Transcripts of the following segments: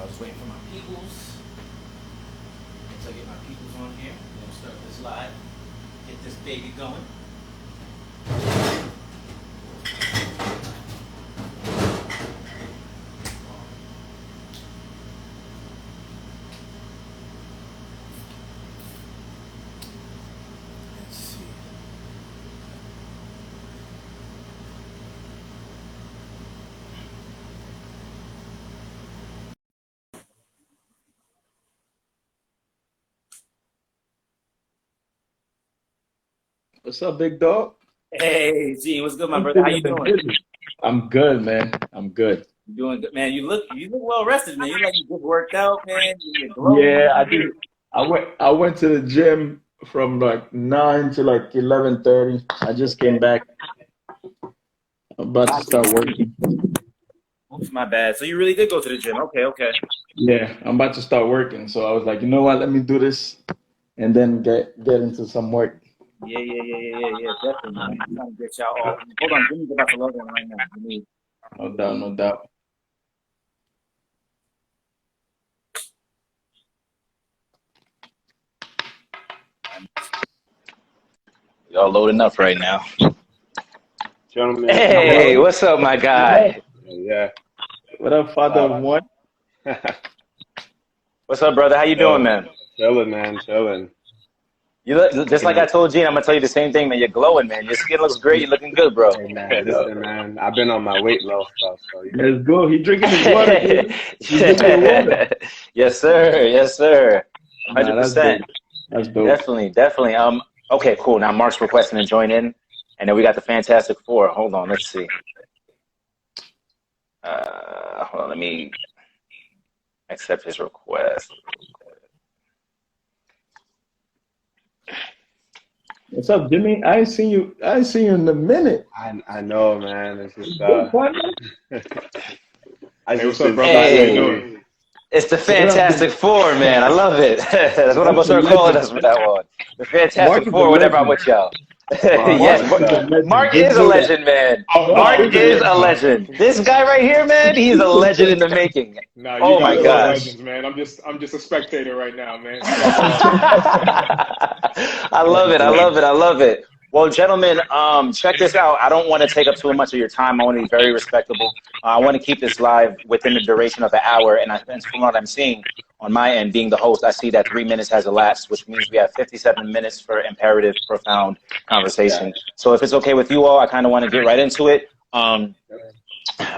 Just waiting for my peoples. Until I get my peoples on here, we're gonna start this live. Get this baby going. Let's see. What's up, big dog? Hey, Gene, what's good, my brother? How you doing? I'm good, man. I'm good. You doing good, man? You look well rested, man. You like you just worked out, man. You're glowing. Yeah, I did. I went to the gym from like 9 to like 11:30. I just came back. I'm about to start working. Oops, my bad. So you really did go to the gym? Okay. Yeah, I'm about to start working. So I was like, you know what? Let me do this and then get into some work. Yeah. Definitely, man. I'm trying to get y'all all. Hold on, let me get about to log in right now. Let me. No doubt, no doubt. Y'all loading up right now. Gentlemen. Hey, what's up, my guy? Yeah. What up, father of one? What's up, brother? How you doing, man? Chilling, man. Chilling. You look just like I told Gene. I'm gonna tell you the same thing, man. You're glowing, man. Your skin looks great. You're looking good, bro. Hey, man. Listen, man. I've been on my weight loss stuff, so Let's go. He drinking his water. Dude. He's drinking your water. Yes, sir. Yes, sir. Nah, 100%. That's dope. Definitely. Okay, cool. Now Mark's requesting to join in, and then we got the Fantastic Four. Hold on, let's see. Hold on, let me accept his request. What's up, Jimmy? I ain't seen you in a minute. I know, man. It's just Hey, what's up, brother? Hey. How you doing? It's the Fantastic Four, man. I love it. That's what I'm gonna start calling us from now on. The Fantastic Four, whenever I'm with y'all. Yes, Mark is a legend, man. Mark is a legend. This guy right here, man, he's a legend in the making. No, you Oh my guys are gosh. legends, man. I'm just a spectator right now, man. I love it. Well, gentlemen, check this out. I don't want to take up too much of your time. I want to be very respectable. I want to keep this live within the duration of the hour. And from what I'm seeing on my end, being the host, I see that 3 minutes has elapsed, which means we have 57 minutes for imperative, profound conversation. So if it's okay with you all, I kind of want to get right into it.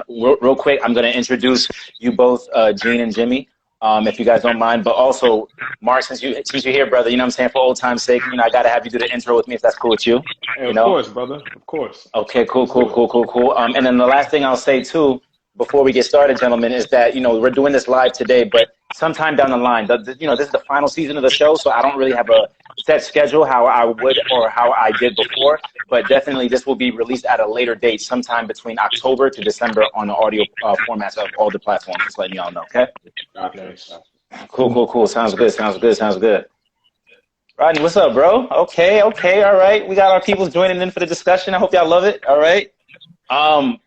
Real quick, I'm going to introduce you both, Gene and Jimmy. If you guys don't mind, but also Mark, since you're here, brother, you know what I'm saying, for old time's sake, I gotta have you do the intro with me if that's cool with you. Hey, of course, brother. Of course. Okay, cool. And then the last thing I'll say too, before we get started, gentlemen, is that we're doing this live today, but sometime down the line, this is the final season of the show, so I don't really have a set schedule how I would or how I did before, but definitely this will be released at a later date, sometime between October to December on the audio formats of all the platforms. Just letting y'all know, okay? Nice. Cool. Sounds good. Rodney, what's up, bro? Okay, all right. We got our people joining in for the discussion. I hope y'all love it. All right.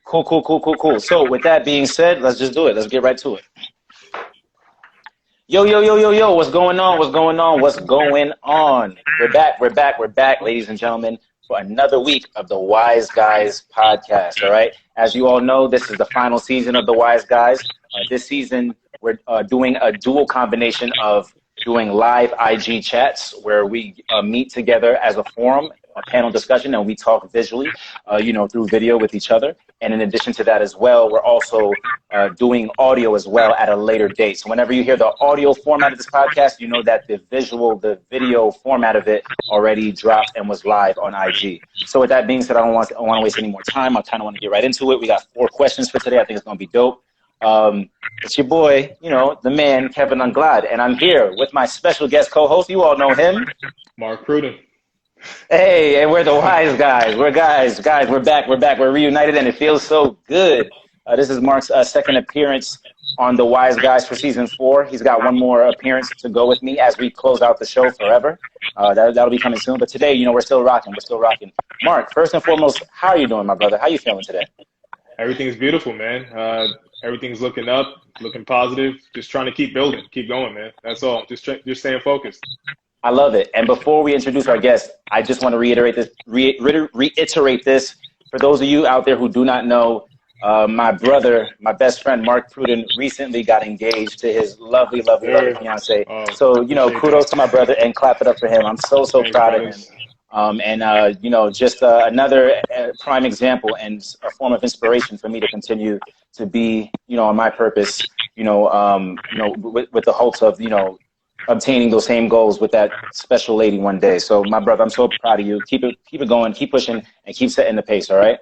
Cool. So with that being said, let's just do it. Let's get right to it. Yo, what's going on? We're back, ladies and gentlemen, for another week of the Wise Guys podcast, all right? As you all know, this is the final season of the Wise Guys. This season, we're doing a dual combination of doing live IG chats where we meet together as a forum, a panel discussion, and we talk visually, through video with each other. And in addition to that as well, we're also doing audio as well at a later date. So whenever you hear the audio format of this podcast, you know that the video format of it already dropped and was live on IG. So with that being said, I don't want to waste any more time. I kind of want to get right into it. We got 4 questions for today. I think it's going to be dope. It's your boy, the man, Kevin Unglad, and I'm here with my special guest co-host. You all know him. Mark Pruden. Hey, and we're the Wise Guys. We're guys. We're back. We're reunited, and it feels so good. This is Mark's second appearance on the Wise Guys for season 4. He's got one more appearance to go with me as we close out the show forever. That'll be coming soon. But today, we're still rocking. Mark, first and foremost, how are you doing, my brother? How are you feeling today? Everything is beautiful, man. Everything's looking up, looking positive. Just trying to keep building, keep going, man. That's all. Just staying focused. I love it. And before we introduce our guest, I just want to reiterate this for those of you out there who do not know. My brother, my best friend, Mark Pruden, recently got engaged to his lovely, lovely, lovely fiance. So, kudos to my brother and clap it up for him. I'm so proud of him. Just another prime example and a form of inspiration for me to continue to be, on my purpose, with the hopes of, obtaining those same goals with that special lady one day. So, my brother, I'm so proud of you. Keep it going, keep pushing, and keep setting the pace. All right.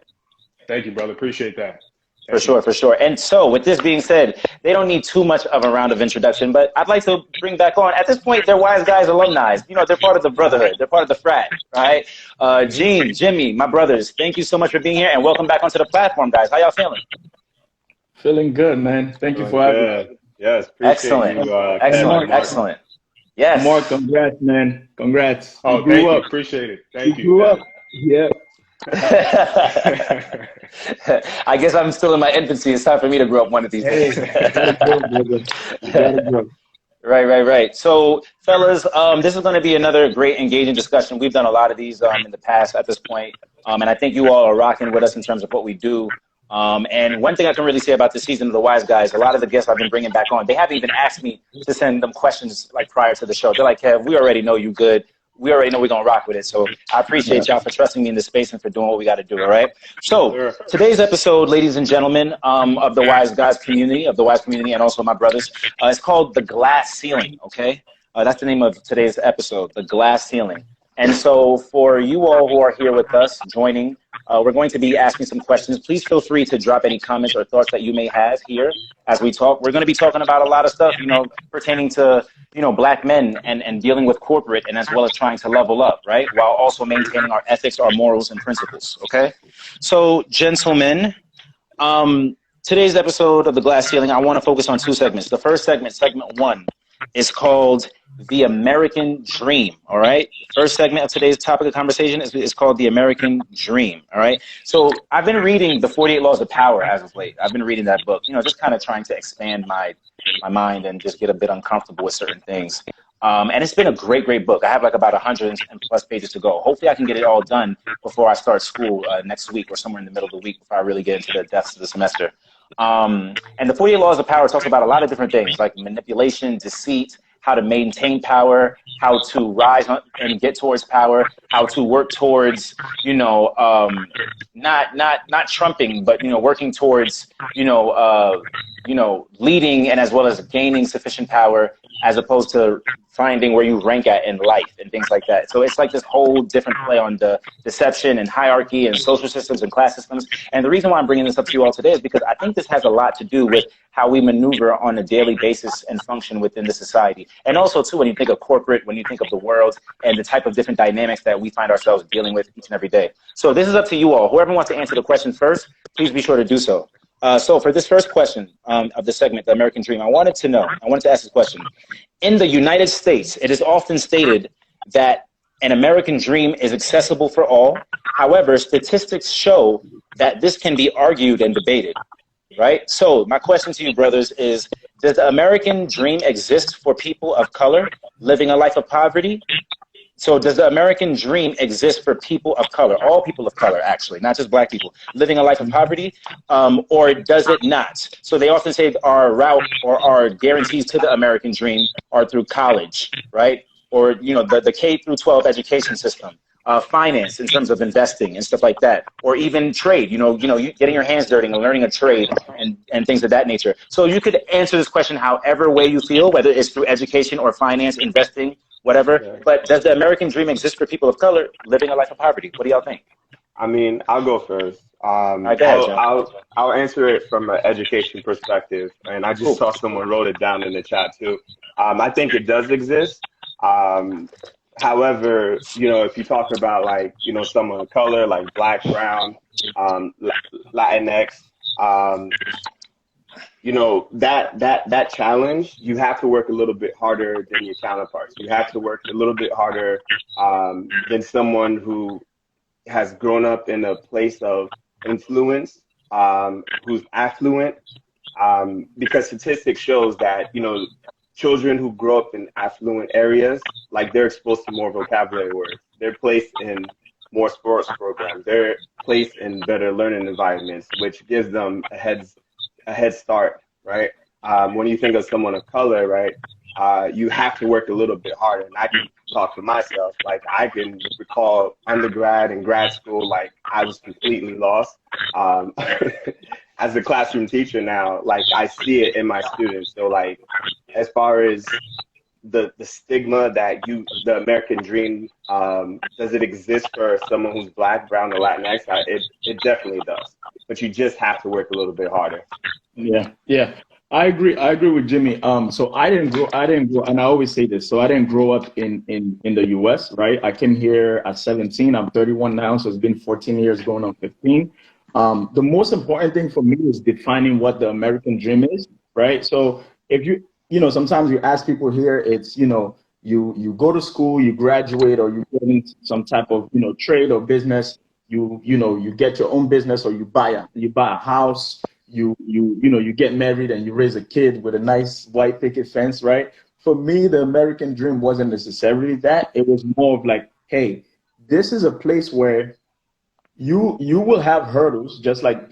Thank you, brother. Appreciate that. For sure. And so, with this being said, they don't need too much of a round of introduction, but I'd like to bring back on. At this point, they're Wise Guys alumni. They're part of the brotherhood. They're part of the frat, right? Gene, Jimmy, my brothers, thank you so much for being here, and welcome back onto the platform, guys. How y'all feeling? Feeling good, man. Thank you for having me. Yes, excellent. Excellent. Yes. More congrats, man. Congrats. Oh, thank you. Appreciate it. Thank you. Grew up. Yeah. I guess I'm still in my infancy. It's time for me to grow up one of these days. Right. So, fellas, this is going to be another great, engaging discussion. We've done a lot of these in the past at this point, and I think you all are rocking with us in terms of what we do. And one thing I can really say about this season of the Wise Guys, a lot of the guests I've been bringing back on, they haven't even asked me to send them questions like prior to the show. They're like, Kev, we already know you good. We already know we're going to rock with it. So I appreciate y'all for trusting me in this space and for doing what we got to do, all right? So today's episode, ladies and gentlemen, of the Wise Guys community, and also my brothers, it's called The Glass Ceiling, okay? That's the name of today's episode, The Glass Ceiling. And so for you all who are here with us joining, we're going to be asking some questions. Please feel free to drop any comments or thoughts that you may have here as we talk. We're going to be talking about a lot of stuff, pertaining to, black men and dealing with corporate and as well as trying to level up, right? While also maintaining our ethics, our morals, and principles, okay? So, gentlemen, today's episode of The Glass Ceiling, I want to focus on two segments. The first segment, segment one, is called The American Dream, all right? First segment of today's topic of conversation is called The American Dream, all right? So I've been reading The 48 Laws of Power as of late. I've been reading that book, just kind of trying to expand my mind and just get a bit uncomfortable with certain things. And it's been a great book. I have like about 100 and plus pages to go. Hopefully I can get it all done before I start school next week or somewhere in the middle of the week before I really get into the depths of the semester. And the 48 Laws of Power talks about a lot of different things like manipulation, deceit, how to maintain power, how to rise and get towards power, how to work towards, not trumping, but, working towards, leading and as well as gaining sufficient power as opposed to finding where you rank at in life and things like that. So it's like this whole different play on the deception and hierarchy and social systems and class systems. And the reason why I'm bringing this up to you all today is because I think this has a lot to do with how we maneuver on a daily basis and function within the society. And also, too, when you think of corporate, when you think of the world and the type of different dynamics that we find ourselves dealing with each and every day. So this is up to you all. Whoever wants to answer the question first, please be sure to do so. So for this first question of the segment, The American Dream, I wanted to ask this question. In the United States, it is often stated that an American dream is accessible for all. However, statistics show that this can be argued and debated, right? So my question to you, brothers, is does the American dream exist for people of color living a life of poverty? So does the American dream exist for people of color, all people of color, actually, not just black people, living a life of poverty, or does it not? So they often say our route or our guarantees to the American dream are through college, right? Or, the K through 12 education system, finance in terms of investing and stuff like that, or even trade, you getting your hands dirty and learning a trade and things of that nature. So you could answer this question however way you feel, whether it's through education or finance, investing, whatever, but does the American dream exist for people of color living a life of poverty? What do y'all think? I mean, I'll go first. I'll answer it from an education perspective, and I just saw someone wrote it down in the chat too. I think it does exist. However, if you talk about someone of color, like black, brown, Latinx, that challenge, you have to work a little bit harder than your counterparts. You have to work a little bit harder than someone who has grown up in a place of influence, who's affluent, because statistics shows that, you know, children who grow up in affluent areas, like they're exposed to more vocabulary words. They're placed in more sports programs. They're placed in better learning environments, which gives them a head start, right? When you think of someone of color, right, you have to work a little bit harder. And I can talk for myself. Like, I can recall undergrad and grad school, like, I was completely lost. As a classroom teacher now, like, I see it in my students. So, like, as far as the stigma that the American dream, does it exist for someone who's Black, brown, or Latinx? It definitely does. But you just have to work a little bit harder. Yeah. I agree with Jimmy. So I didn't grow, and I always say this. So I didn't grow up in the U.S., right? I came here at 17. I'm 31 now, so it's been 14 years going on 15. The most important thing for me is defining what the American dream is, right? So if you know, sometimes you ask people here, it's, you know, you go to school, you graduate, or you get into some type of, you know, trade or business. You know, you get your own business, or you buy a house. You know, you get married and you raise a kid with a nice white picket fence, right? For me, the American dream wasn't necessarily that. It was more of like, hey, this is a place where you will have hurdles, just like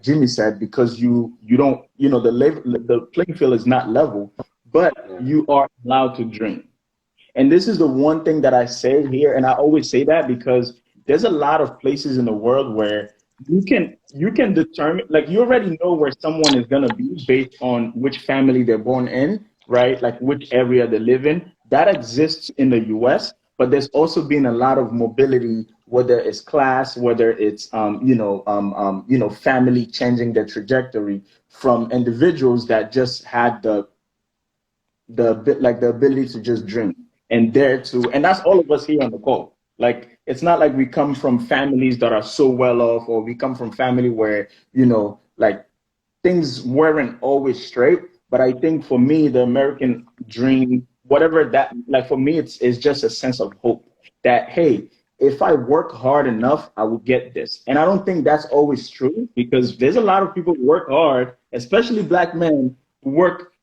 Jimmy said, because you don't, you know, the playing field is not level, but you are allowed to dream. And this is the one thing that I say here, and I always say that because there's a lot of places in the world where you can determine, like, you already know where someone is going to be based on which family they're born in, right? Like which area they live in. That exists in the US, but there's also been a lot of mobility, whether it's class, whether it's family changing their trajectory from individuals that just had the ability to just dream and dare to, and that's all of us here on the call. Like, it's not like we come from families that are so well off, or we come from family where, you know, like, things weren't always straight. But I think for me, the American dream, whatever that, like, for me, it's just a sense of hope that, hey, if I work hard enough, I will get this. And I don't think that's always true, because there's a lot of people who work hard, especially Black men, who work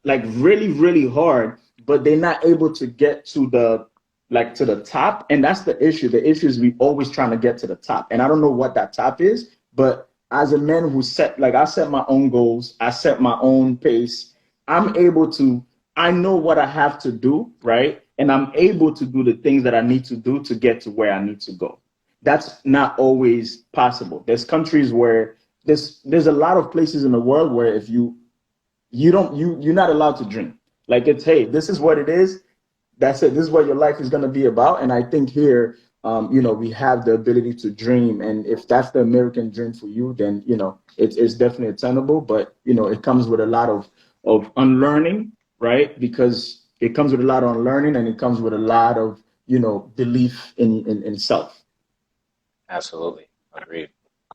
like really, really hard, but they're not able to get to the top. And that's the issue. The issue is we always trying to get to the top. And I don't know what that top is, but as a man who I set my own goals, I set my own pace, I know what I have to do, right? And I'm able to do the things that I need to do to get to where I need to go. That's not always possible. There's countries where there's a lot of places in the world where if you're not allowed to dream. Like, it's, hey, this is what it is. That's it. This is what your life is going to be about. And I think here, we have the ability to dream. And if that's the American dream for you, then, it's definitely attainable. But, it comes with a lot of unlearning, right? Because it comes with a lot of unlearning, and it comes with a lot of, belief in self. Absolutely. Agreed.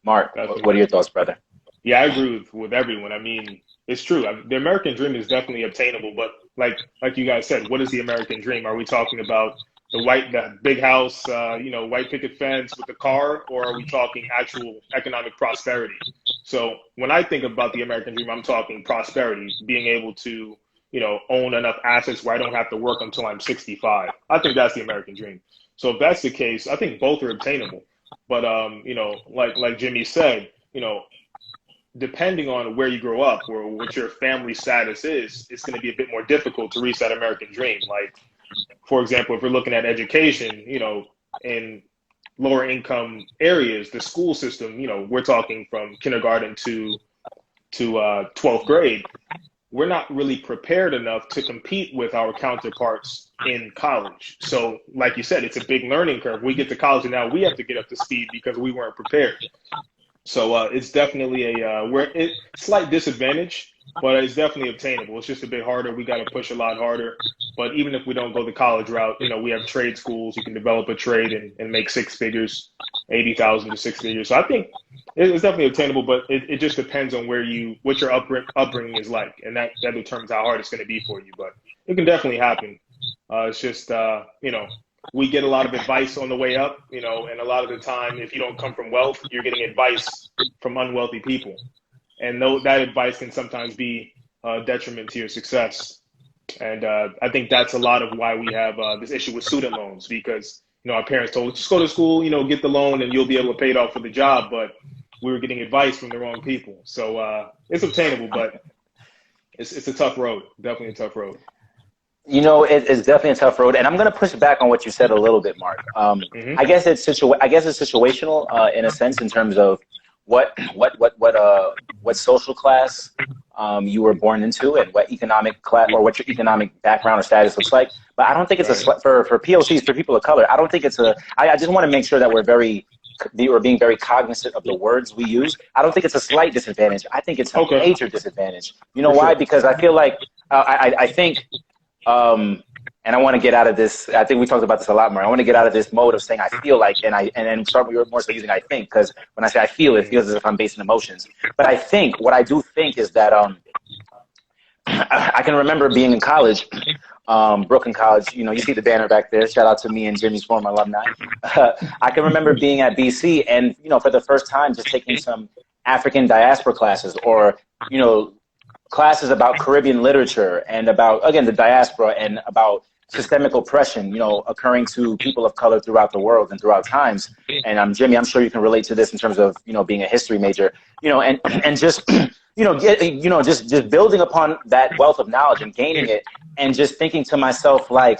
Mark, what are your thoughts, brother? Yeah, I agree with everyone. I mean, it's true. The American dream is definitely obtainable, but like you guys said, what is the American dream? Are we talking about the big house, white picket fence with the car, or are we talking actual economic prosperity? So when I think about the American dream, I'm talking prosperity, being able to, own enough assets where I don't have to work until I'm 65. I think that's the American dream. So if that's the case, I think both are obtainable. But like Jimmy said, depending on where you grow up or what your family status is, it's going to be a bit more difficult to reach that American dream. Like, for example, if we're looking at education, in lower income areas, the school system, we're talking from kindergarten to 12th grade. We're not really prepared enough to compete with our counterparts in college. So like you said, it's a big learning curve. We get to college and now we have to get up to speed because we weren't prepared. So it's definitely a slight disadvantage, but it's definitely obtainable. It's just a bit harder. We got to push a lot harder. But even if we don't go the college route, we have trade schools. You can develop a trade and make six figures, 80,000 to 6 figures. So I think it's definitely obtainable, but it just depends on what your upbringing is like, and that determines how hard it's going to be for you. But it can definitely happen. It's just we get a lot of advice on the way up, and a lot of the time, if you don't come from wealth, you're getting advice from unwealthy people. and that advice can sometimes be a detriment to your success. And I think that's a lot of why we have this issue with student loans, because our parents told us, just go to school, get the loan, and you'll be able to pay it off for the job. But we were getting advice from the wrong people. So it's obtainable, but it's a tough road. Definitely a tough road. It's definitely a tough road, and I'm going to push back on what you said a little bit, Mark. I guess it's situational in a sense, in terms of what social class you were born into, and what economic class or what your economic background or status looks like. But I don't think it's for POCs, for people of color. I don't think it's I just want to make sure that we're being very cognizant of the words we use. I don't think it's a slight disadvantage. I think it's a major disadvantage. You know why? Because I feel like I think. And I want to get out of this. I think we talked about this a lot more. I want to get out of this mode of saying I feel like, and start more so using I think, because when I say I feel, it feels as if I'm basing emotions. But I think, what I do think is that I can remember being in college, Brooklyn College. You see the banner back there. Shout out to me and Jimmy's former alumni. I can remember being at BC, and for the first time, just taking some African diaspora classes, or classes about Caribbean literature, and about, again, the diaspora, and about systemic oppression, occurring to people of color throughout the world and throughout times. And Jimmy, I'm sure you can relate to this in terms of, being a history major, and just, just building upon that wealth of knowledge and gaining it, and just thinking to myself, like,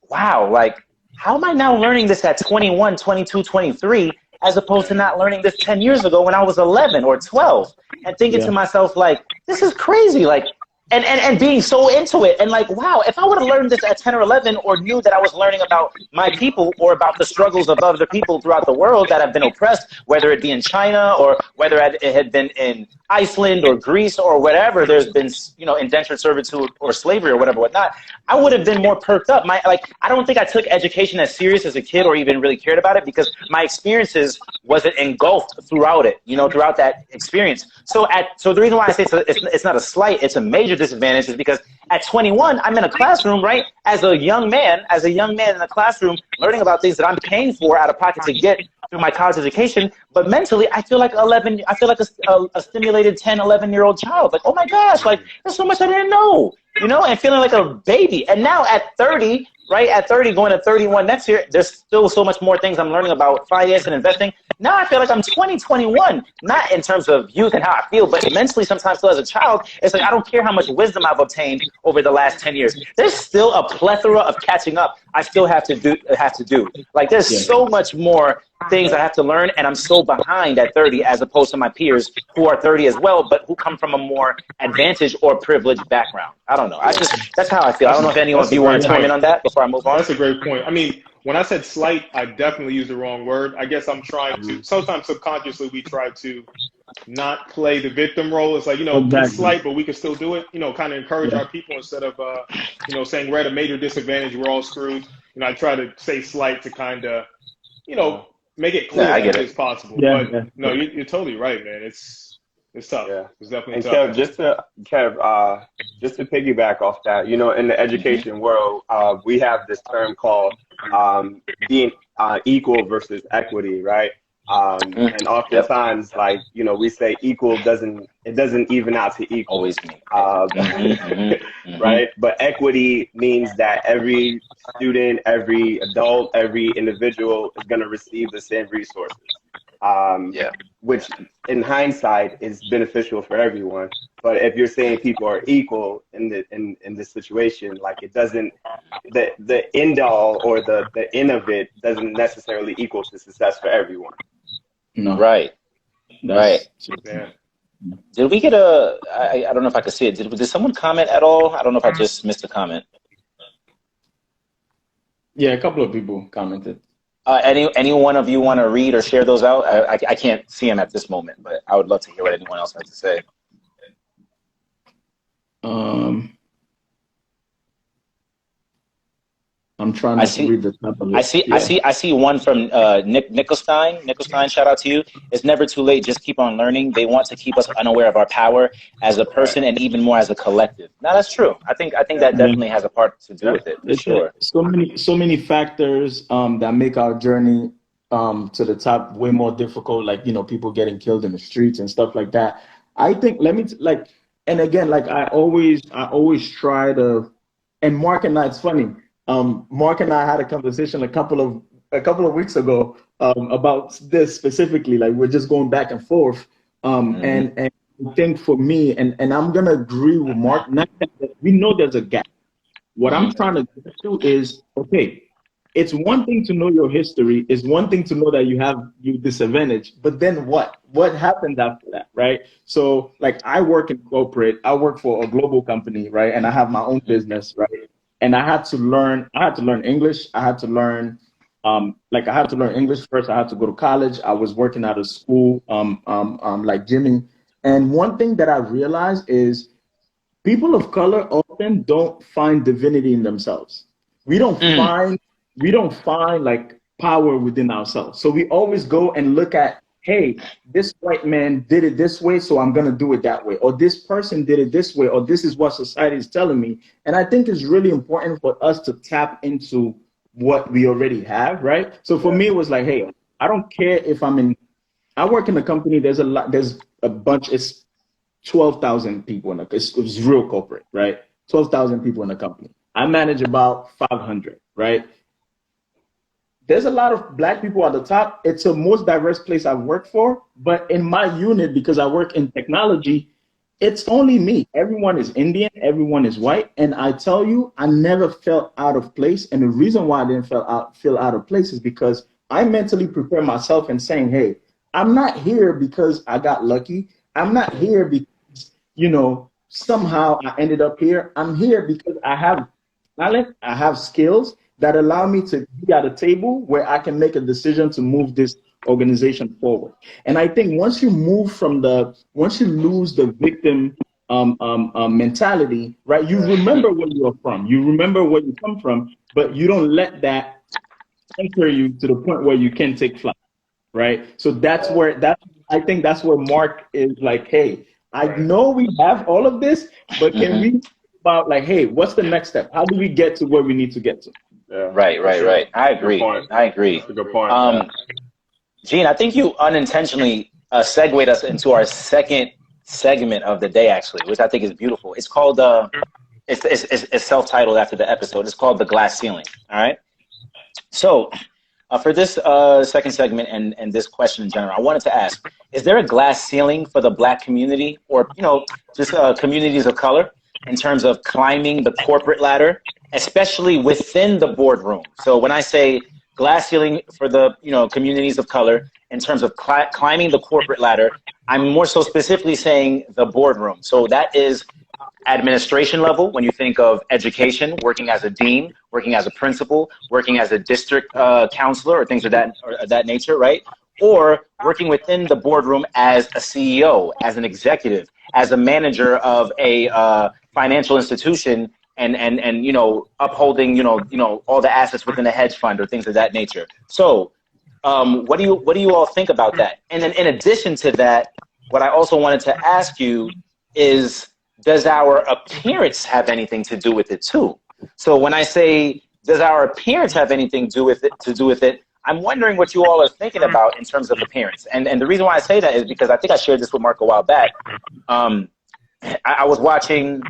wow, like, how am I now learning this at 21, 22, 23, as opposed to not learning this 10 years ago when I was 11 or 12, and thinking to myself, like, this is crazy, like, and being so into it, and like, wow, if I would have learned this at 10 or 11, or knew that I was learning about my people, or about the struggles of other people throughout the world that have been oppressed, whether it be in China, or whether it had been in Iceland or Greece or whatever, there's been, indentured servitude or slavery or whatnot, I would have been more perked up. I don't think I took education as serious as a kid, or even really cared about it, because my experiences wasn't engulfed throughout it, throughout that experience. So the reason why I say it's not a slight, it's a major disadvantage, is because at 21, I'm in a classroom, right? As a young man in a classroom, learning about things that I'm paying for out of pocket to get through my college education. But mentally, I feel like a stimulated 10, 11-year-old child. Like, oh my gosh, like, there's so much I didn't know, and feeling like a baby. And now at 30, right? At 30, going to 31 next year, there's still so much more things I'm learning about finance and investing. Now I feel like I'm 21, not in terms of youth and how I feel, but mentally sometimes still as a child. It's like, I don't care how much wisdom I've obtained over the last 10 years. There's still a plethora of catching up I still have to do. Like, there's so much more things I have to learn, and I'm so behind at 30 as opposed to my peers who are 30 as well, but who come from a more advantaged or privileged background. I don't know. That's how I feel. I don't know if anyone of you want to chime in on that before I move on. That's a great point. I mean, when I said slight, I definitely used the wrong word. I guess I'm trying to, sometimes subconsciously we try to not play the victim role. It's like, it's slight, but we can still do it, kind of encourage our people instead of, saying we're at a major disadvantage, we're all screwed. I try to say slight to kind of, make it clear as possible. No, you're totally right, man. It's tough. Yeah. It's definitely and tough. Kev, just to piggyback off that, in the education world, we have this term called being equal versus equity, right? And oftentimes, like, we say equal doesn't even out to equal. Always me. Right? But equity means that every student, every adult, every individual is going to receive the same resources. Which in hindsight is beneficial for everyone. But if you're saying people are equal in this situation, like, it doesn't, the end all or the end of it doesn't necessarily equal to success for everyone. No. Right. Yeah. Did we get I don't know if I could see it. Did someone comment at all? I don't know if I just missed a comment. Yeah, a couple of people commented. Any one of you want to read or share those out? I can't see them at this moment, but I would love to hear what anyone else has to say. I'm trying to read the top of it. I see one from Nick Nickelstein. Nickelstein, shout out to you. It's never too late. Just keep on learning. They want to keep us unaware of our power as a person and even more as a collective. Now, that's true. I think that definitely has a part to do with it. For sure. So many factors that make our journey to the top way more difficult. Like, people getting killed in the streets and stuff like that. I think and again, like I always try to, and Mark and I, it's funny. Mark and I had a conversation a couple of weeks ago about this specifically. Like we're just going back and forth. And I think for me, and I'm gonna agree with Mark. Not that we know there's a gap. What I'm trying to get to is, okay, it's one thing to know your history. It's one thing to know that you disadvantage, but then what? What happens after that, right? So like I work in corporate, I work for a global company, right? And I have my own business, right? And I had to learn English. I had to learn English first. I had to go to college. I was working at a school, like Jimmy. And one thing that I realized is people of color often don't find divinity in themselves. We don't find like power within ourselves. So we always go and look at, hey, this white man did it this way, so I'm gonna do it that way. Or this person did it this way, or this is what society is telling me. And I think it's really important for us to tap into what we already have, right? So for me, it was like, hey, I don't care if I work in a company, there's a bunch, it's 12,000 people it's real corporate, right? 12,000 people in the company. I manage about 500, right? There's a lot of black people at the top. It's the most diverse place I've worked for, but in my unit, because I work in technology, it's only me. Everyone is Indian, everyone is white, and I tell you, I never felt out of place. And the reason why I didn't feel out of place is because I mentally prepare myself and saying, hey, I'm not here because I got lucky. I'm not here because, somehow I ended up here. I'm here because I have talent, I have skills that allow me to be at a table where I can make a decision to move this organization forward. And I think once you lose the victim mentality, right, you remember where you're from, you remember where you come from, but you don't let that anchor you to the point where you can take flight, right? So I think that's where Mark is like, hey, I know we have all of this, but can we about like, hey, what's the next step? How do we get to where we need to get to? Yeah. Right. I agree. That's a good point. Gene, I think you unintentionally segued us into our second segment of the day, actually, which I think is beautiful. It's called, it's self-titled after the episode. It's called The Glass Ceiling. All right. So for this second segment and this question in general, I wanted to ask, is there a glass ceiling for the Black community or, just communities of color in terms of climbing the corporate ladder, especially within the boardroom? So when I say glass ceiling for the communities of color in terms of climbing the corporate ladder, I'm more so specifically saying the boardroom. So that is administration level, when you think of education, working as a dean, working as a principal, working as a district counselor or things of that nature, right? Or working within the boardroom as a CEO, as an executive, as a manager of a financial institution, and upholding all the assets within a hedge fund or things of that nature. So what do you all think about that? And then in addition to that, what I also wanted to ask you is, does our appearance have anything to do with it too? So when I say, does our appearance have anything to do with it, I'm wondering what you all are thinking about in terms of appearance. And the reason why I say that is because I think I shared this with Mark a while back. I was watching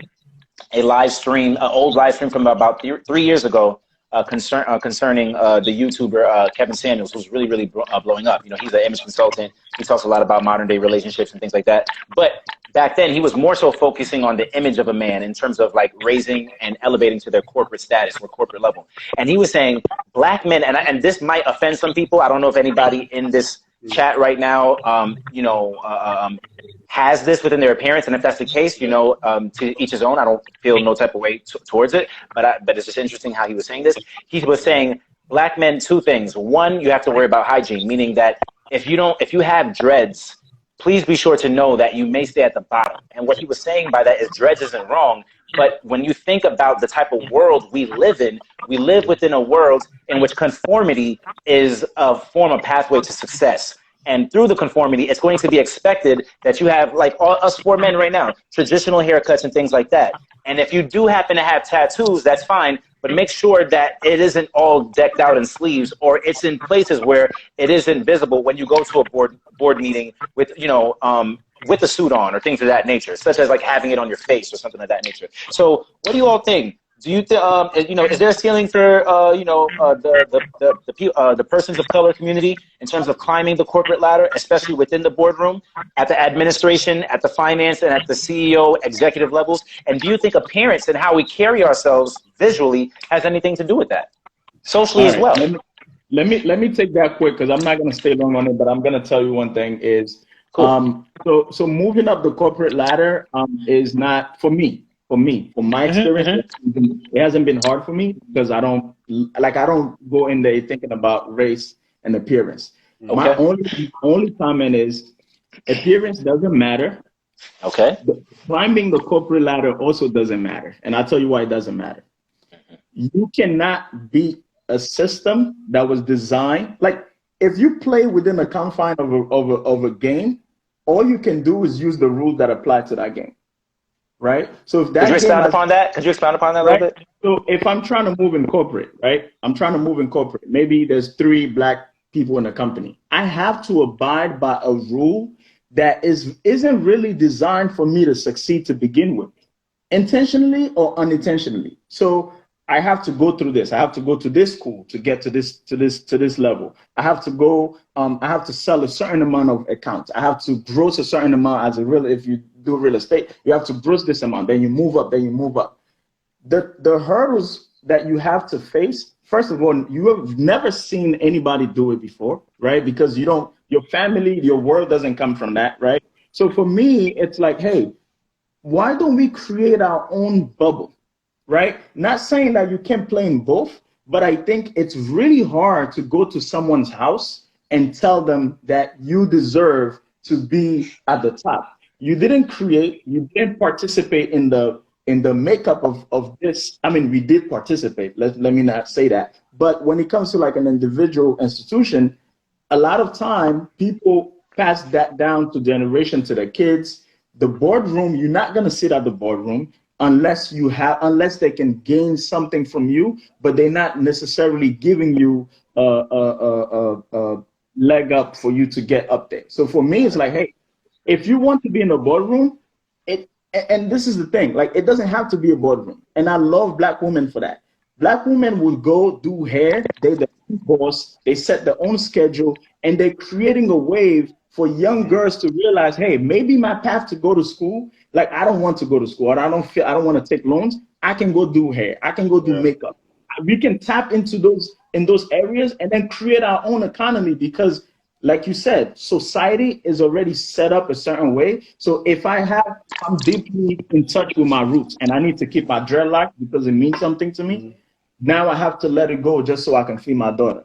a live stream, an old live stream from about 3 years ago, concerning the YouTuber Kevin Samuels, who's really blowing up. He's an image consultant. He talks a lot about modern day relationships and things like that. But back then, he was more so focusing on the image of a man in terms of like raising and elevating to their corporate status or corporate level. And he was saying Black men, and this might offend some people. I don't know if anybody in this chat right now, has this within their appearance, and if that's the case, to each his own. I don't feel no type of way towards it, but it's just interesting how he was saying this. He was saying Black men, two things. One, you have to worry about hygiene, meaning that if you have dreads, please be sure to know that you may stay at the bottom. And what he was saying by that is dreads isn't wrong, but when you think about the type of world we live in, we live within a world in which conformity is a form of pathway to success. And through the conformity, it's going to be expected that you have, like us four men right now, traditional haircuts and things like that. And if you do happen to have tattoos, that's fine, but make sure that it isn't all decked out in sleeves, or it's in places where it isn't visible when you go to a board meeting with, with a suit on or things of that nature, such as like having it on your face or something of that nature. So what do you all think? Do you is there a ceiling for the persons of color community in terms of climbing the corporate ladder, especially within the boardroom, at the administration, at the finance, and at the CEO executive levels? And do you think appearance and how we carry ourselves visually has anything to do with that, socially as well? Let me take that quick because I'm not going to stay long on it, but I'm going to tell you one thing is cool. So moving up the corporate ladder is not for me. From my experience, it hasn't been hard for me because I don't go in there thinking about race and appearance. Okay. My only comment is appearance doesn't matter. Okay. Climbing the corporate ladder also doesn't matter, and I'll tell you why it doesn't matter. You cannot beat a system that was designed. Like if you play within the confine of a game, all you can do is use the rules that apply to that game. Right. So if that Could you expound upon that? Could you expound upon that a little bit? So if I'm trying to move in corporate, right? Maybe there's 3 black people in the company. I have to abide by a rule that isn't really designed for me to succeed to begin with, intentionally or unintentionally. So I have to go through this. I have to go to this school to get to this level. I have to go. I have to sell a certain amount of accounts. I have to gross a certain amount if you do real estate, you have to gross this amount. Then you move up. The hurdles that you have to face. First of all, you have never seen anybody do it before, right? Because your family, your world doesn't come from that, right? So for me, it's like, hey, why don't we create our own bubble? Right? Not saying that you can't play in both, but I think it's really hard to go to someone's house and tell them that you deserve to be at the top. You didn't participate in the makeup of this. I mean, we did participate. Let me not say that. But when it comes to like an individual institution, a lot of time people pass that down to generation to their kids. The boardroom, you're not going to sit at the boardroom unless they can gain something from you, but they're not necessarily giving you a leg up for you to get up there. So for me, it's like, hey, if you want to be in a boardroom, and this is the thing, like it doesn't have to be a boardroom. And I love black women for that. Black women will go do hair, they're the boss, they set their own schedule, and they're creating a wave for young girls to realize, hey, maybe my path to go to school, like I don't want to go to school, or I don't want to take loans. I can go do hair. I can go do makeup. We can tap into those areas and then create our own economy because, like you said, society is already set up a certain way. So if I'm deeply in touch with my roots and I need to keep my dreadlock because it means something to me, now I have to let it go just so I can feed my daughter.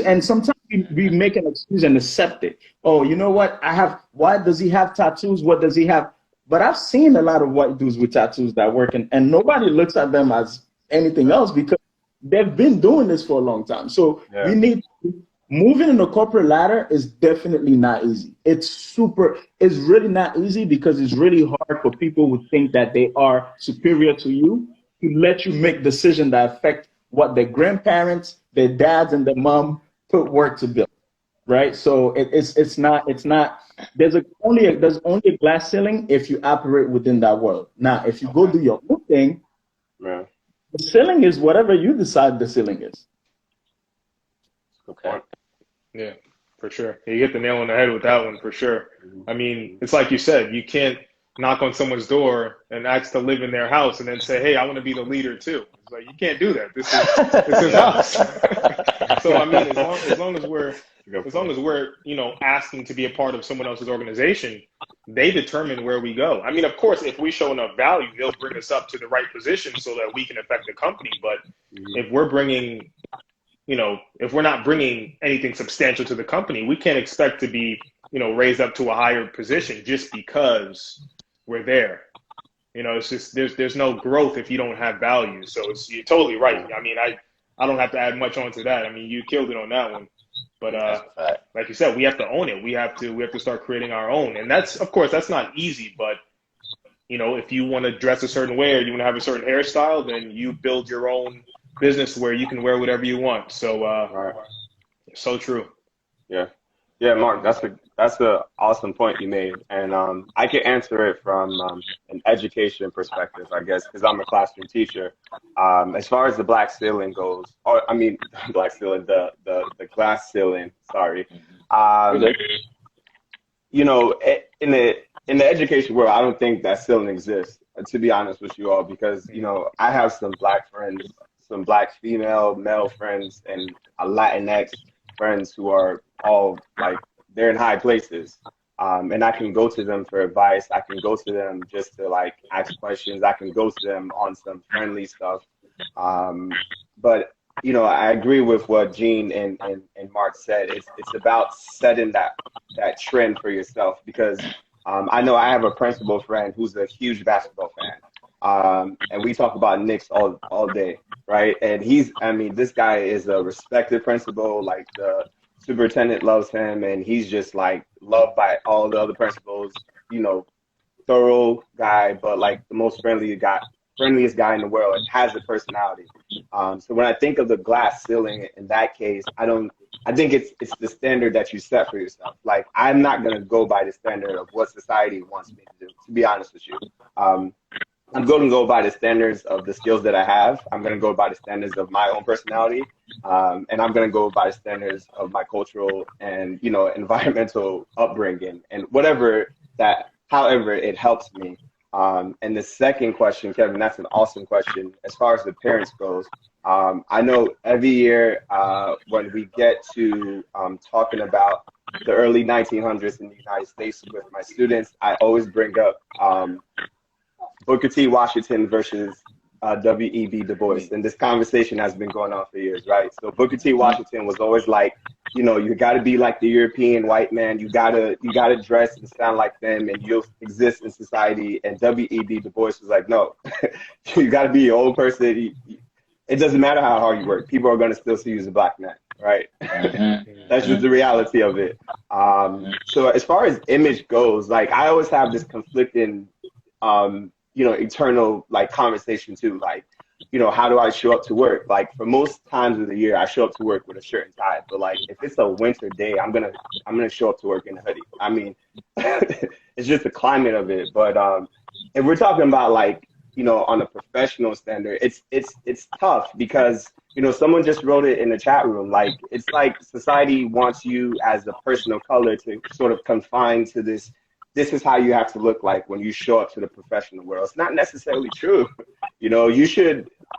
And sometimes we make an excuse and accept it. Oh, you know what? Why does he have tattoos? What does he have? But I've seen a lot of white dudes with tattoos that work, and nobody looks at them as anything else because they've been doing this for a long time. So moving in the corporate ladder is definitely not easy. It's really not easy because it's really hard for people who think that they are superior to you to let you make decisions that affect what their grandparents, their dads, and their mom put work to build, right? So it's not. There's only a glass ceiling if you operate within that world. Now, if you go do your own thing, the ceiling is whatever you decide the ceiling is. Okay. Yeah, for sure. You hit the nail on the head with that one for sure. I mean, it's like you said, you can't knock on someone's door and ask to live in their house and then say, hey, I want to be the leader too. It's like, you can't do that. This is us. So I mean, as long as we're, asking to be a part of someone else's organization, they determine where we go. I mean, of course, if we show enough value, they'll bring us up to the right position so that we can affect the company. But if we're bringing, if we're not bringing anything substantial to the company, we can't expect to be, raised up to a higher position just because we're there. It's just there's no growth if you don't have value. So you're totally right. I mean, I don't have to add much onto that. I mean, you killed it on that one. But like you said, we have to own it. We have to start creating our own. And that's, of course, that's not easy. But if you want to dress a certain way or you want to have a certain hairstyle, then you build your own business where you can wear whatever you want. So so true. Yeah, Mark, that's That's an awesome point you made, and I can answer it from an education perspective, I guess, because I'm a classroom teacher. As far as the black ceiling goes, or I mean, black ceiling, the glass ceiling. Sorry. Um, you know, in the education world, I don't think that ceiling exists. To be honest with you all, because you know, I have some black friends, some black female, male friends, and a Latinx friends who are all like they're in high places. And I can go to them for advice. I can go to them just to like ask questions. I can go to them on some friendly stuff. But you know, I agree with what Gene and Mark said. It's about setting that trend for yourself because I know I have a principal friend who's a huge basketball fan. And we talk about Knicks all day, right? And I mean, this guy is a respected principal. Like the superintendent loves him, and he's just like loved by all the other principals. You know, thorough guy, but like the most friendliest guy in the world, and has a personality. So when I think of the glass ceiling in that case, I think it's the standard that you set for yourself. Like I'm not gonna go by the standard of what society wants me to do. To be honest with you. I'm going to go by the standards of the skills that I have. I'm going to go by the standards of my own personality, and I'm going to go by the standards of my cultural and environmental upbringing and however it helps me. And the second question, Kevin, that's an awesome question. As far as the parents goes, I know every year when we get to talking about the early 1900s in the United States with my students, I always bring up Booker T. Washington versus W.E.B. Du Bois. And this conversation has been going on for years, right? So Booker T. Washington was always like, you got to be like the European white man. You gotta dress and sound like them, and you'll exist in society. And W.E.B. Du Bois was like, no, you got to be your own person. It doesn't matter how hard you work. People are going to still see you as a black man, right? That's just the reality of it. So as far as image goes, like I always have this conflicting internal like conversation too, like, how do I show up to work? Like for most times of the year, I show up to work with a shirt and tie. But like if it's a winter day, I'm gonna show up to work in a hoodie. I mean, it's just the climate of it. But if we're talking about like, on a professional standard, it's tough because someone just wrote it in the chat room. Like it's like society wants you as a person of color to sort of confine to this is how you have to look like when you show up to the professional world. It's not necessarily true.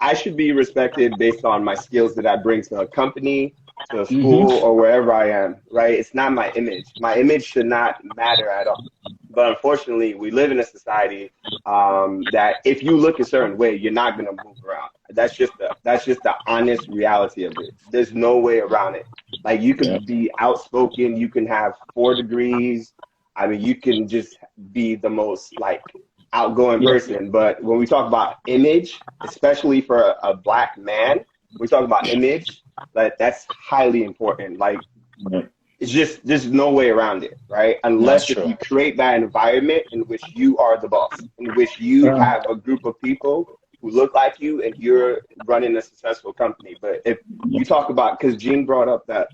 I should be respected based on my skills that I bring to a company, to a school, or wherever I am, right? It's not my image. My image should not matter at all. But unfortunately, we live in a society that if you look a certain way, you're not going to move around. That's just the honest reality of it. There's no way around it. Like you can be outspoken, you can have 4 degrees. I mean, you can just be the most like outgoing person. But when we talk about image, especially for a black man, we talk about image, like that's highly important. Like it's just, there's no way around it, right? Unless if you create that environment in which you are the boss, in which you have a group of people who look like you and you're running a successful company. But if you talk about, because Gene brought up that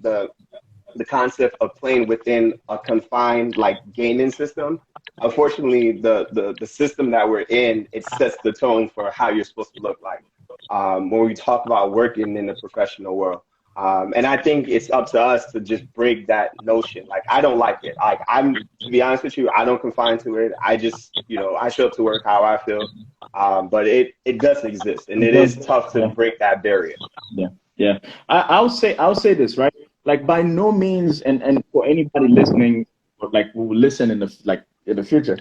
the concept of playing within a confined like gaming system. Unfortunately, the system that we're in, it sets the tone for how you're supposed to look like when we talk about working in the professional world. And I think it's up to us to just break that notion. Like, I don't like it. Like, to be honest with you, I don't confine to it. I just, I show up to work how I feel. But it does exist, and it is tough to break that barrier. Yeah. I'll say this, right? Like by no means, and for anybody listening, or like who will listen in the future,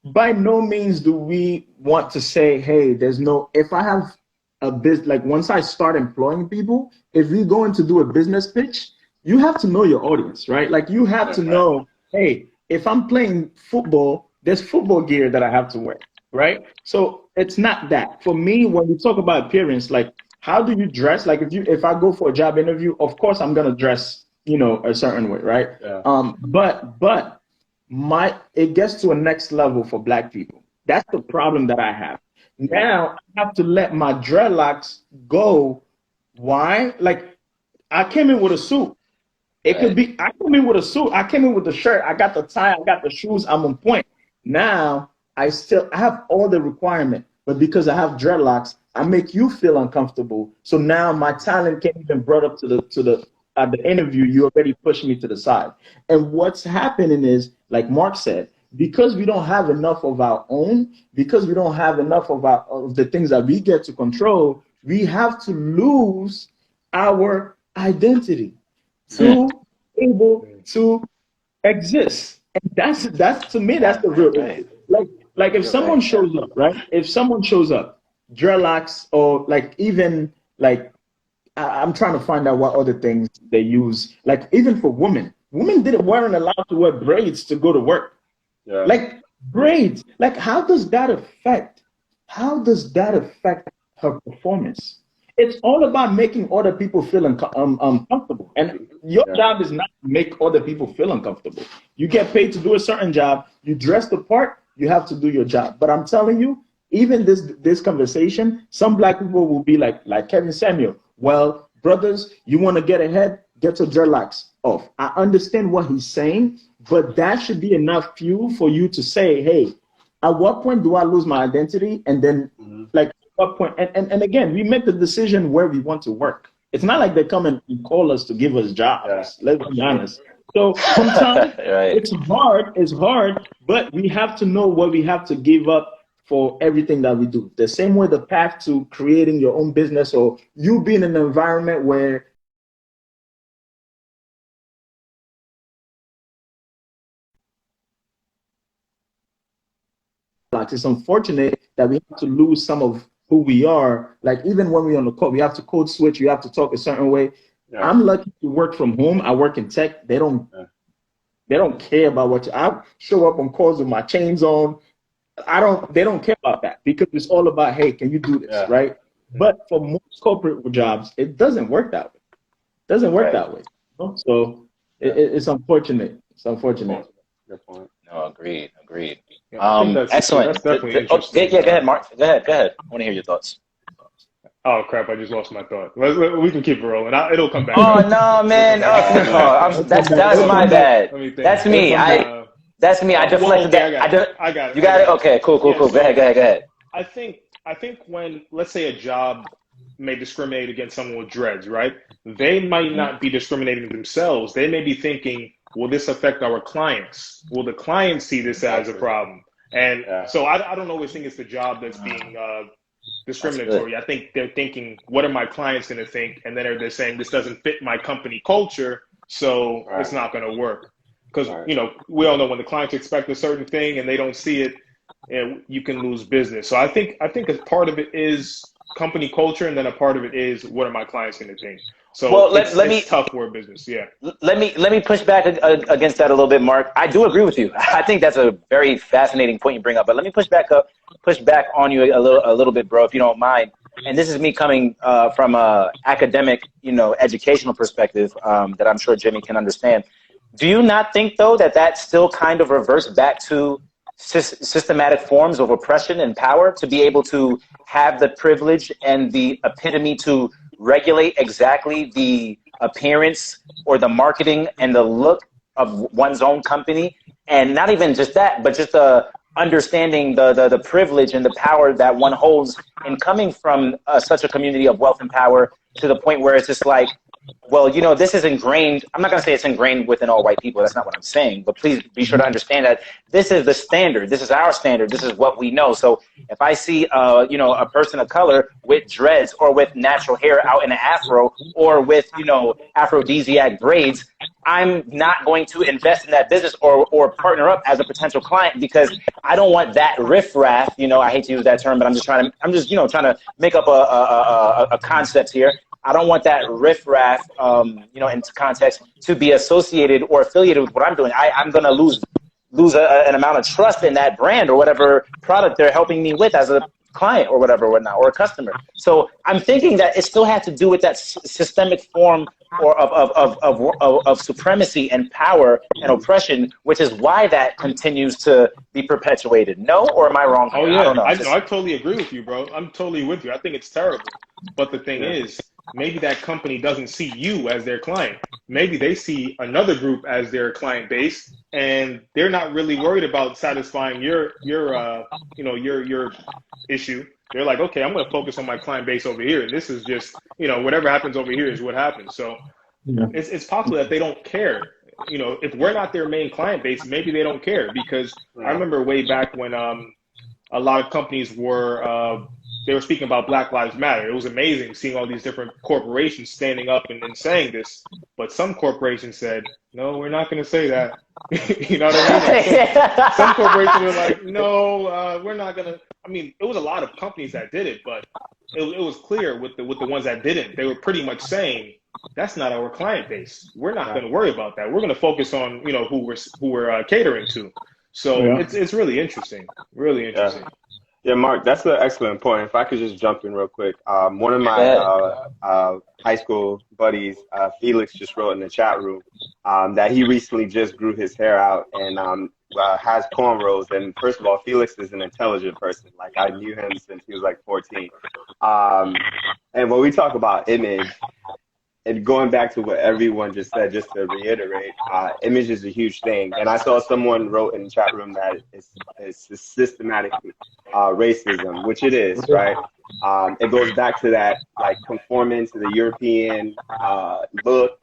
by no means do we want to say, hey, if I have a business, like once I start employing people, if we go in to do a business pitch, you have to know your audience, right? Like you have to know, hey, if I'm playing football, there's football gear that I have to wear, right? So it's not that. For me, when we talk about appearance, like how do you dress? Like if I go for a job interview, of course I'm gonna dress, a certain way, right? Yeah. But it gets to a next level for black people. That's the problem that I have. Now I have to let my dreadlocks go. Why? Like I came in with a suit. It could be, I came in with a suit, I came in with the shirt, I got the tie, I got the shoes, I'm on point. Now, I have all the requirement, but because I have dreadlocks, I make you feel uncomfortable. So now my talent can't even brought up to the at the interview, you already pushed me to the side. And what's happening is, like Mark said, because we don't have enough of our own, because we don't have enough of the things that we get to control, we have to lose our identity to able to exist. And that's to me, that's the real issue. Like if someone shows up, right? If someone shows up, dreadlocks, or like even like I'm trying to find out what other things they use. Like even for women weren't allowed to wear braids to go to work. Yeah. Like braids. Like how does that affect her performance? It's all about making other people feel uncomfortable. And your job is not to make other people feel uncomfortable. You get paid to do a certain job. You dress the part. You have to do your job. But I'm telling you, even this conversation, some black people will be like Kevin Samuel. Well, brothers, you want to get ahead? Get your dreadlocks off. I understand what he's saying, but that should be enough fuel for you to say, hey, at what point do I lose my identity? And then like what point? And again, we make the decision where we want to work. It's not like they come and call us to give us jobs. Let's be honest. So sometimes it's hard, but we have to know what we have to give up for everything that we do. The same way the path to creating your own business, or you being in an environment where it's unfortunate that we have to lose some of who we are. Like even when we're on the call, we have to code switch, you have to talk a certain way. Yeah. I'm lucky to work from home. I work in tech. They don't care about I show up on calls with my chains on. They don't care about that because it's all about, hey, can you do this, right? But for most corporate jobs, it doesn't work that way. It doesn't work that way. So it's unfortunate. It's unfortunate. Good point. No, agreed. Yeah, excellent. That's definitely interesting. Go ahead, Mark. Go ahead. I want to hear your thoughts. Oh crap! I just lost my thought. We can keep it rolling. It'll come back. Oh no, man! That's my bad. That's me. That's me. I deflected that. I got it. You got it. Okay. Cool. Go ahead. I think when, let's say, a job may discriminate against someone with dreads, right? They might not be discriminating themselves. They may be thinking, will this affect our clients? Will the clients see this as a problem? And so I don't always think it's the job that's being discriminatory. I think they're thinking, what are my clients going to think? And then they're saying, this doesn't fit my company culture, so it's not going to work. Because, we all know when the clients expect a certain thing and they don't see it, you can lose business. So I think a part of it is company culture, and then a part of it is, what are my clients going to think? So it's tough for a business. Yeah. Let me push back against that a little bit, Mark. I do agree with you. I think that's a very fascinating point you bring up. But let me push back on you a little bit, bro, if you don't mind. And this is me coming from a academic, educational perspective that I'm sure Jimmy can understand. Do you not think, though, that still kind of reverts back to systematic forms of oppression and power, to be able to have the privilege and the epitome to regulate exactly the appearance or the marketing and the look of one's own company? And not even just that, but just understanding the privilege and the power that one holds in coming from such a community of wealth and power, to the point where it's just like, well, this is ingrained. I'm not going to say it's ingrained within all white people. That's not what I'm saying. But please be sure to understand that this is the standard. This is our standard. This is what we know. So if I see, a person of color with dreads, or with natural hair out in an afro, or with, aphrodisiac braids, I'm not going to invest in that business or partner up as a potential client, because I don't want that riffraff. I hate to use that term, but I'm just trying to make up a concept here. I don't want that riffraff, into context, to be associated or affiliated with what I'm doing. I'm going to lose an amount of trust in that brand or whatever product they're helping me with as a client or whatnot, or a customer. So I'm thinking that it still has to do with that systemic form or of supremacy and power and oppression, which is why that continues to be perpetuated. No, or am I wrong? Oh yeah, I totally agree with you, bro. I'm totally with you. I think it's terrible. But the thing is, maybe that company doesn't see you as their client. Maybe they see another group as their client base, and they're not really worried about satisfying your issue. They're like, okay, I'm going to focus on my client base over here, and this is just, whatever happens over here is what happens. So it's possible that they don't care. If we're not their main client base, maybe they don't care, because I remember way back when a lot of companies were they were speaking about Black Lives Matter. It was amazing seeing all these different corporations standing up and saying this. But some corporations said, no, we're not going to say that. You know what I mean? Like, some corporations were like, no, we're not going to. I mean, it was a lot of companies that did it, but it was clear with the ones that didn't. They were pretty much saying, that's not our client base. We're not going to worry about that. We're going to focus on, who we're catering to. So it's really interesting. Really interesting. Yeah, Mark, that's an excellent point. If I could just jump in real quick. One of my high school buddies, Felix, just wrote in the chat room that he recently just grew his hair out and has cornrows. And first of all, Felix is an intelligent person. Like, I knew him since he was like 14. And when we talk about image, and going back to what everyone just said, just to reiterate, image is a huge thing. And I saw someone wrote in the chat room that it's systematic racism, which it is, right? It goes back to that, like, conforming to the European look,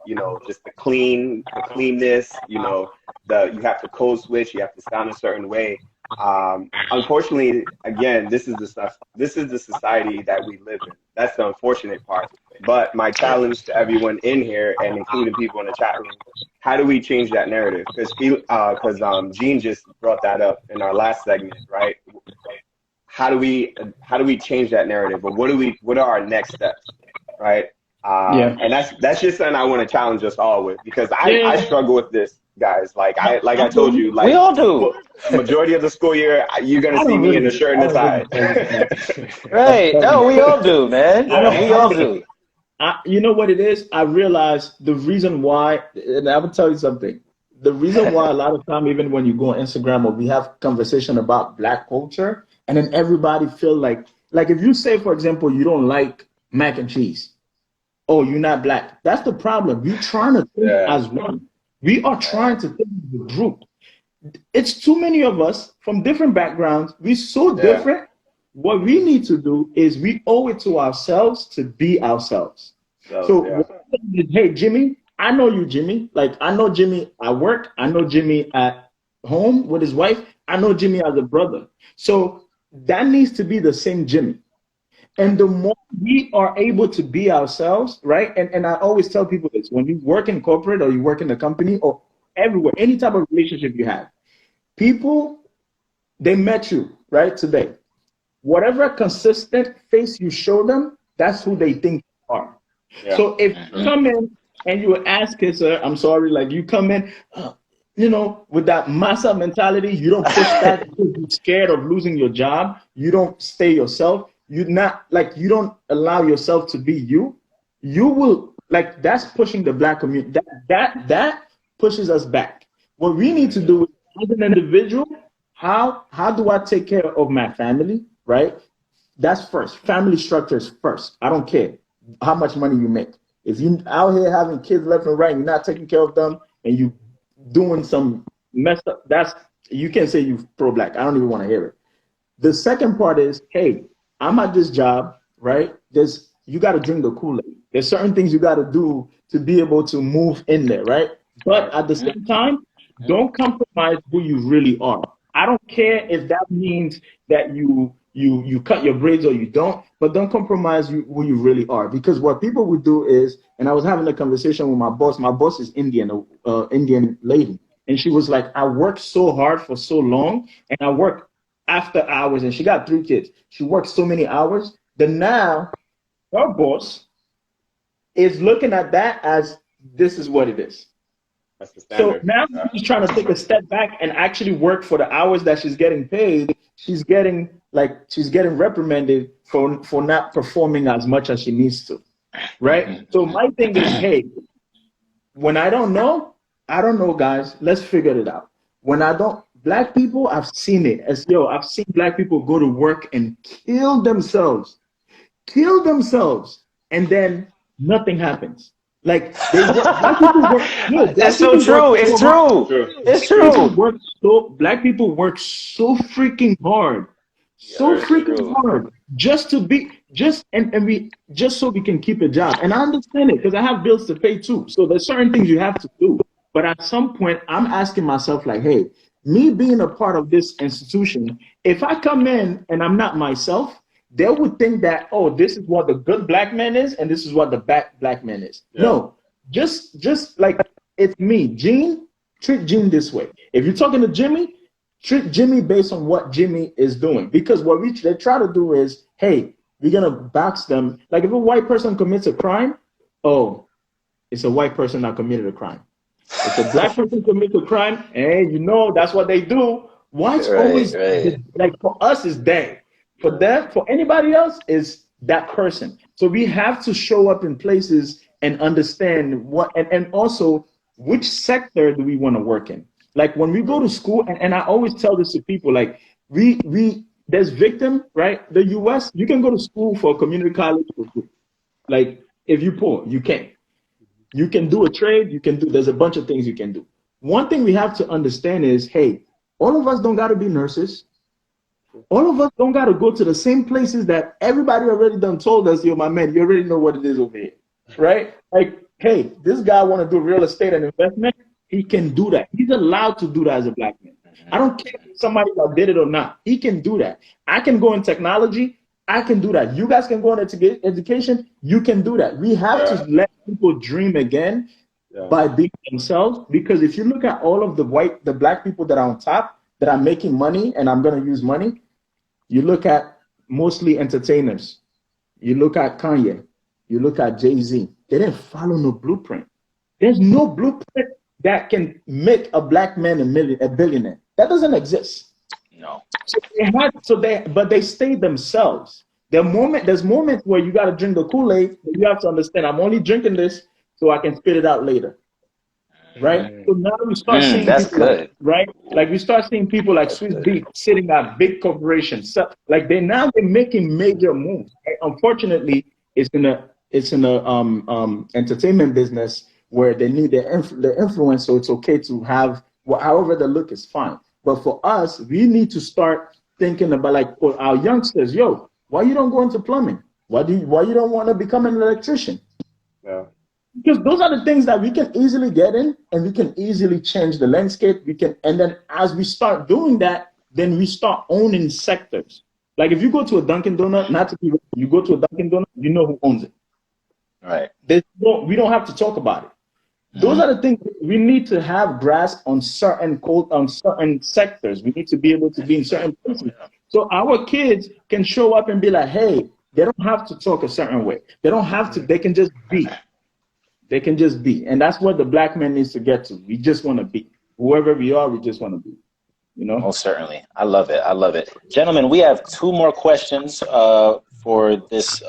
just the cleanness, you have to code switch, you have to sound a certain way. Unfortunately, again, this is the society that we live in. That's the unfortunate part. But my challenge to everyone in here, and including people in the chat room, how do we change that narrative? Because Gene just brought that up in our last segment, right? How do we change that narrative? But what are our next steps, right? And that's just something I want to challenge us all with, because I struggle with this, guys. Like I told you, like, we all do. Majority of the school year, you're gonna see me in a shirt and a tie. Right? No, we all do, man. We all do. You know what it is? I realized the reason why, and I will tell you something. The reason why a lot of time, even when you go on Instagram or we have conversation about Black culture, and then everybody feel like if you say, for example, you don't like mac and cheese, oh, you're not Black. That's the problem. We're trying to think as one. We are trying to think as a group. It's too many of us from different backgrounds. We're so different. What we need to do is we owe it to ourselves to be ourselves. Hey, Jimmy, I know you, Jimmy. Like, I know Jimmy at work. I know Jimmy at home with his wife. I know Jimmy as a brother. So that needs to be the same Jimmy. And the more we are able to be ourselves, right? And I always tell people this, when you work in corporate or you work in a company or everywhere, any type of relationship you have, people, they met you, right, today. Whatever consistent face you show them, that's who they think you are. Yeah. So if you come in and you ask us, I'm sorry, like you come in, with that massa mentality, you don't push that because you're scared of losing your job. You don't stay yourself. You don't allow yourself to be you. You will, like, that's pushing the Black community. That pushes us back. What we need to do is, as an individual, how do I take care of my family? Right? That's first. Family structure is first. I don't care how much money you make. If you out here having kids left and right, and you're not taking care of them, and you doing some messed up, you can't say you pro-Black. I don't even want to hear it. The second part is, hey, I'm at this job, right? You got to drink the Kool-Aid. There's certain things you got to do to be able to move in there, right? But at the same time, don't compromise who you really are. I don't care if that means that you cut your braids or you don't, but don't compromise who you really are. Because what people would do is, and I was having a conversation with my boss. My boss is Indian, Indian lady. And she was like, I worked so hard for so long, and I work after hours, and she got 3 kids. She worked so many hours that now her boss is looking at that as this is what it is. That's the standard. So now she's trying to take a step back and actually work for the hours that she's getting paid. She's getting reprimanded for not performing as much as she needs to, right? So my thing is, hey, when I don't know, guys. Let's figure it out. When I don't, Black people, I've seen it. I've seen Black people go to work and kill themselves, and then nothing happens. Like black people work. No, That's so true. It's true. It's true. Black people work so freaking hard, so freaking hard just to be and we just so we can keep a job. And I understand it because I have bills to pay too. So there's certain things you have to do. But at some point, I'm asking myself like, hey, me being a part of this institution, if I come in and I'm not myself, they would think that, oh, this is what the good black man is, and this is what the bad black man is. Yeah. No, just like it's me, Gene, treat Gene this way. If you're talking to Jimmy, treat Jimmy based on what Jimmy is doing. Because what they try to do is, hey, we're gonna box them. Like if a white person commits a crime, oh, it's a white person that committed a crime. If a black person commits a crime, and you know that's what they do, whites always like for us is they. For them, for anybody else, is that person. So we have to show up in places and understand what, and also which sector do we want to work in. Like when we go to school, and I always tell this to people, like there's victim, right? The US, you can go to school for a community college for free. Like if you're poor, you can. You can do a trade, there's a bunch of things you can do. One thing we have to understand is, hey, all of us don't got to be nurses. All of us don't got to go to the same places that everybody already done told us, yo, my man, you already know what it is over here, right? Like, hey, this guy want to do real estate and investment. He can do that. He's allowed to do that as a black man. I don't care if somebody else did it or not. He can do that. I can go in technology. I can do that. You guys can go into education. You can do that. We have to let people dream again by being themselves. Because if you look at all of the black people that are on top, that are making money, and I'm going to use money, you look at mostly entertainers. You look at Kanye. You look at Jay-Z. They didn't follow no blueprint. There's no blueprint that can make a black man a billionaire. That doesn't exist. No. But they stay themselves. There's moments where you got to drink the Kool-Aid. You have to understand, I'm only drinking this so I can spit it out later. Right? So now we start seeing that's people, good. right? Like we start seeing people like Swiss Beats sitting at big corporations. So, like they're making major moves. Right? Unfortunately, it's in a entertainment business where they need their influence, so it's okay to have however the look is fine. But for us, we need to start thinking about like for our youngsters, yo, why you don't go into plumbing? Why you don't want to become an electrician? Yeah. Because those are the things that we can easily get in, and we can easily change the landscape. And then as we start doing that, then we start owning sectors. Like if you go to a Dunkin' Donut, you go to a Dunkin' Donut, you know who owns it. Right. We don't have to talk about it. Those are the things we need to have grasp on certain sectors. We need to be able to be in certain places. So our kids can show up and be like, hey, they don't have to talk a certain way. They don't have to, they can just be. They can just be. And that's what the black man needs to get to. We just want to be. Whoever we are, we just want to be. You know? Most certainly. I love it. I love it. Gentlemen, we have 2 more questions for this,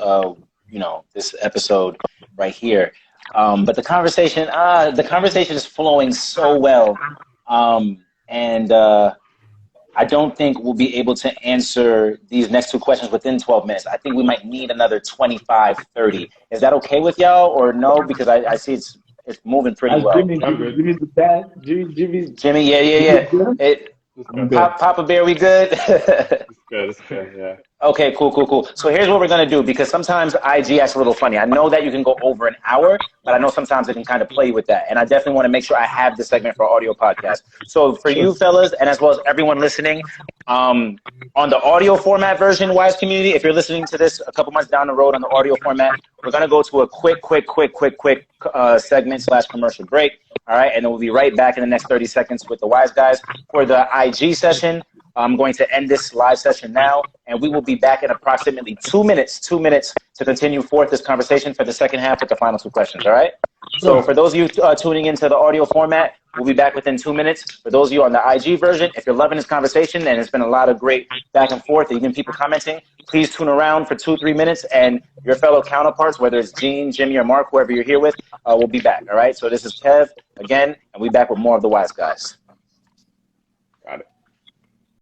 this episode right here. But the conversation is flowing so well. And I don't think we'll be able to answer these next 2 questions within 12 minutes. I think we might need another 25, 30. Is that okay with y'all or no? Because I see it's moving pretty well. Jimmy's the dad. Jimmy, yeah. Papa Bear, we good? It's good, yeah. Okay, cool. So here's what we're going to do, because sometimes IG acts a little funny. I know that you can go over an hour, but I know sometimes it can kind of play with that. And I definitely want to make sure I have this segment for audio podcast. So for you fellas, and as well as everyone listening, on the audio format version, Wise Community, if you're listening to this a couple months down the road on the audio format, we're going to go to a quick segment / commercial break. All right. And then we'll be right back in the next 30 seconds with the Wise Guys. For the IG session, I'm going to end this live session now, and we will be back in approximately 2 minutes to continue forth this conversation for the second half with the final 2 questions, all right? So for those of you tuning into the audio format, we'll be back within 2 minutes. For those of you on the IG version, if you're loving this conversation, and it's been a lot of great back and forth, even people commenting, please tune around for 2-3 minutes, and your fellow counterparts, whether it's Gene, Jimmy, or Mark, whoever you're here with, will be back, all right? So this is Kev, again, and we'll be back with more of the Wise Guys.